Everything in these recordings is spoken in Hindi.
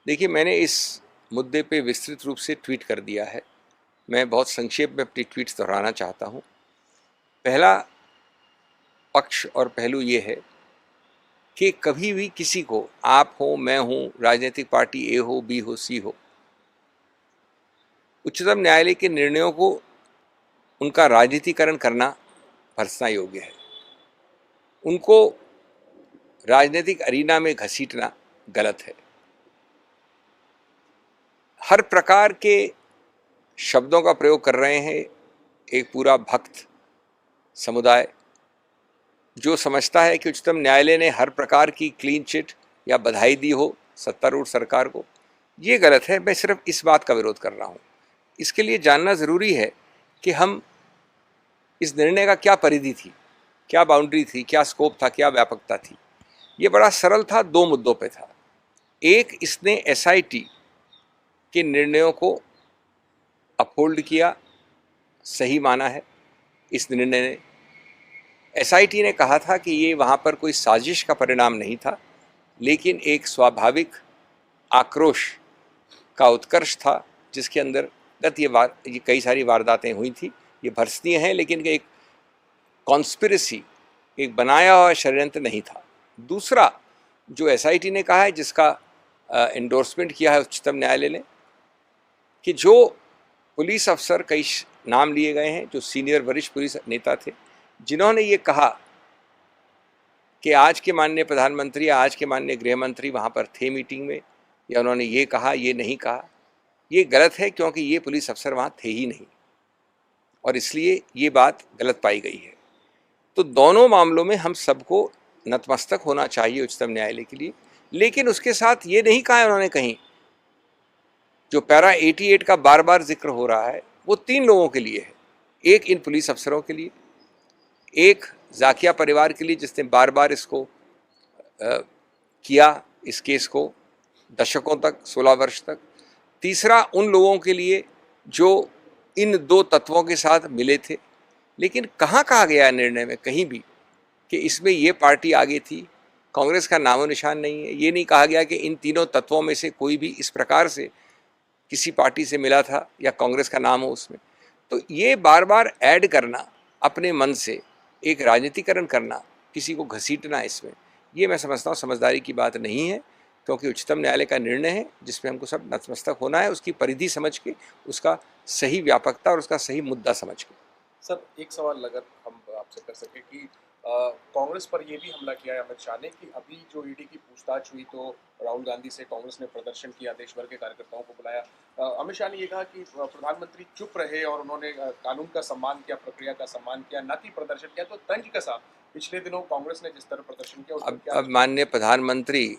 देखिए, मैंने इस मुद्दे पे विस्तृत रूप से ट्वीट कर दिया है। मैं बहुत संक्षेप में अपनी ट्वीट्स दोहराना चाहता हूँ। पहला पक्ष और पहलू ये है कि कभी भी किसी को, आप हो, मैं हूँ, राजनीतिक पार्टी ए हो, बी हो, सी हो, उच्चतम न्यायालय के निर्णयों को उनका राजनीतिकरण करना भर्त्सना योग्य है। उनको राजनीतिक अरीना में घसीटना गलत है। हर प्रकार के शब्दों का प्रयोग कर रहे हैं एक पूरा भक्त समुदाय, जो समझता है कि उच्चतम न्यायालय ने हर प्रकार की क्लीन चिट या बधाई दी हो सत्तारूढ़ सरकार को। ये गलत है। मैं सिर्फ इस बात का विरोध कर रहा हूँ। इसके लिए जानना ज़रूरी है कि हम इस निर्णय का क्या परिधि थी, क्या बाउंड्री थी, क्या स्कोप था, क्या व्यापकता थी। ये बड़ा सरल था, दो मुद्दों पे था। एक, इसने एसआईटी के निर्णयों को अपहोल्ड किया, सही माना है इस निर्णय ने। एसआईटी ने कहा था कि ये वहाँ पर कोई साजिश का परिणाम नहीं था, लेकिन एक स्वाभाविक आक्रोश का उत्कर्ष था, जिसके अंतर्गत ये कई सारी वारदातें हुई थी। ये भर्त्सनीय है, लेकिन एक कॉन्स्पिरेसी, एक बनाया हुआ षड्यंत्र नहीं था। दूसरा, जो एसआईटी ने कहा है, जिसका एंडोर्समेंट किया है उच्चतम न्यायालय ने, कि जो पुलिस अफसर, कई नाम लिए गए हैं जो सीनियर वरिष्ठ पुलिस नेता थे, जिन्होंने ये कहा कि आज के माननीय प्रधानमंत्री या आज के माननीय गृह मंत्री वहाँ पर थे मीटिंग में, या उन्होंने ये कहा, ये नहीं कहा, ये गलत है, क्योंकि ये पुलिस अफसर वहाँ थे ही नहीं, और इसलिए ये बात गलत पाई गई है। तो दोनों मामलों में हम सबको नतमस्तक होना चाहिए उच्चतम न्यायालय के लिए। लेकिन उसके साथ ये नहीं कहा है उन्होंने कहीं, जो पैरा 88 का बार बार जिक्र हो रहा है, वो 3 लोगों के लिए है। एक, इन पुलिस अफसरों के लिए; एक, जाकिया परिवार के लिए, जिसने बार बार इसको किया, इस केस को दशकों तक, 16 वर्ष तक; तीसरा, उन लोगों के लिए जो इन दो तत्वों के साथ मिले थे। लेकिन कहाँ कहा गया है निर्णय में कहीं भी कि इसमें ये पार्टी आगे थी? कांग्रेस का नामो निशान नहीं है। ये नहीं कहा गया कि इन तीनों तत्वों में से कोई भी इस प्रकार से किसी पार्टी से मिला था या कांग्रेस का नाम हो उसमें। तो ये बार बार ऐड करना, अपने मन से एक राजनीतिकरण करना, किसी को घसीटना, इसमें ये मैं समझता हूँ समझदारी की बात नहीं है, क्योंकि उच्चतम न्यायालय का निर्णय है जिसमें हमको सब नतमस्तक होना है, उसकी परिधि समझ के, उसका सही व्यापकता और उसका सही मुद्दा समझ के। सर, एक सवाल अगर हम आपसे कर सकें कि कांग्रेस पर ये भी हमला किया है अमित शाह ने कि अभी जो ईडी की पूछताछ हुई तो राहुल गांधी से कांग्रेस ने प्रदर्शन किया, देश भर के कार्यकर्ताओं को बुलाया। अमित शाह ने ये कहा कि प्रधानमंत्री चुप रहे और उन्होंने कानून का सम्मान किया, प्रक्रिया का सम्मान किया, न कि प्रदर्शन किया। तो तंज कसा पिछले दिनों कांग्रेस ने जिस तरह प्रदर्शन किया, उस पर क्या? अब माननीय प्रधानमंत्री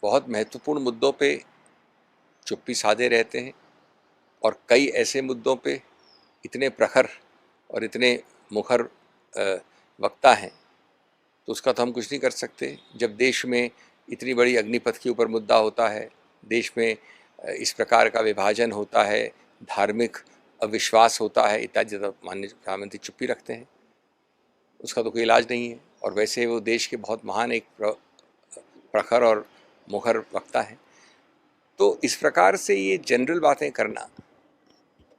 बहुत महत्वपूर्ण मुद्दों पे चुप्पी साधे रहते हैं, और कई ऐसे मुद्दों पे इतने प्रखर और इतने मुखर वक्ता हैं, तो उसका तो हम कुछ नहीं कर सकते। जब देश में इतनी बड़ी अग्निपथ के ऊपर मुद्दा होता है, देश में इस प्रकार का विभाजन होता है, धार्मिक अविश्वास होता है इत्यादि, तो माननीय प्रधानमंत्री चुप्पी रखते हैं। उसका तो कोई इलाज नहीं है। और वैसे वो देश के बहुत महान एक प्रखर और मुखर वक्ता हैं। तो इस प्रकार से ये जनरल बातें करना,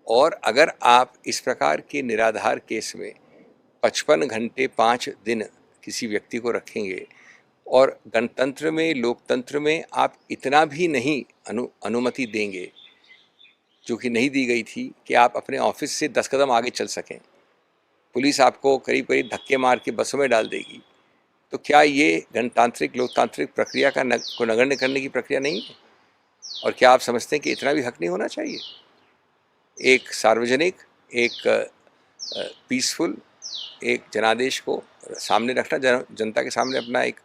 और अगर आप इस प्रकार के निराधार केस में 55 घंटे 5 दिन किसी व्यक्ति को रखेंगे, और गणतंत्र में, लोकतंत्र में आप इतना भी नहीं अनुमति देंगे, जो कि नहीं दी गई थी, कि आप अपने ऑफिस से 10 कदम आगे चल सकें, पुलिस आपको करीब करीब धक्के मार के बसों में डाल देगी, तो क्या ये गणतांत्रिक लोकतांत्रिक प्रक्रिया को नगण्य करने की प्रक्रिया नहीं है? और क्या आप समझते हैं कि इतना भी हक नहीं होना चाहिए? एक सार्वजनिक, एक पीसफुल, एक जनादेश को सामने रखना, जनता के सामने अपना एक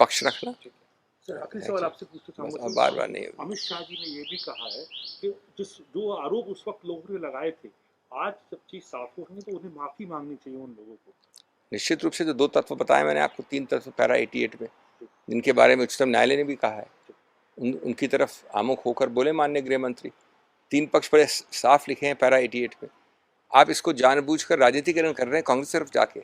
पक्ष रखना। सर, आखिरी सवाल आपसे पूछना चाहूँगा। बार बार नहीं। अमित शाह जी ने ये भी कहा है कि जो आरोप उस वक्त लोगों ने लगाए थे, आज जब चीज साफ हो रही है तो उन्हें माफी मांगनी चाहिए उन लोगों को। निश्चित रूप से जो 2 तत्व बताए मैंने आपको, 3 तत्व पैरा 88 में, जिनके बारे में उच्चतम न्यायालय ने भी कहा है, उनकी तरफ आमुख होकर बोले माननीय गृह मंत्री। 3 पक्ष बड़े साफ लिखे हैं पैरा 88 में। आप इसको जानबूझकर राजनीतिकरण कर रहे हैं कांग्रेस तरफ जाके।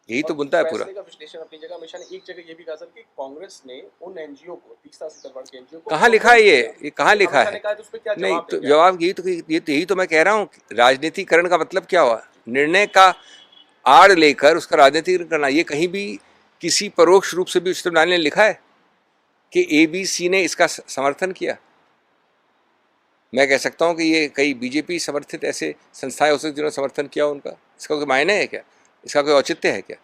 यही तो और मुद्दा है पूरा। फैसले का विश्लेषण अपनी जगह, अमित शाह ने एक जगह ये भी कहा सर कि कांग्रेस ने उन एनजीओ को, तीस्ता सीतलवाड़ के एनजीओ को कहाँ लिखा है ये कहाँ अमित लिखा शाह ने है? कहा तो उस पर क्या नहीं जवाब तो देंगे? जवाब यही तो मैं कह रहा हूँ, राजनीतिकरण का मतलब क्या हुआ? निर्णय का आड़ लेकर उसका राजनीतिकरण करना। ये कहीं भी किसी परोक्ष रूप से भी उच्चतम न्यायालय ने लिखा है कि एबीसी ने इसका समर्थन किया? मैं कह सकता हूँ कि ये कई बीजेपी समर्थित ऐसे संस्थाएं हो सकती जिन्होंने समर्थन किया उनका। इसका कोई मायने है क्या? इसका कोई औचित्य है क्या?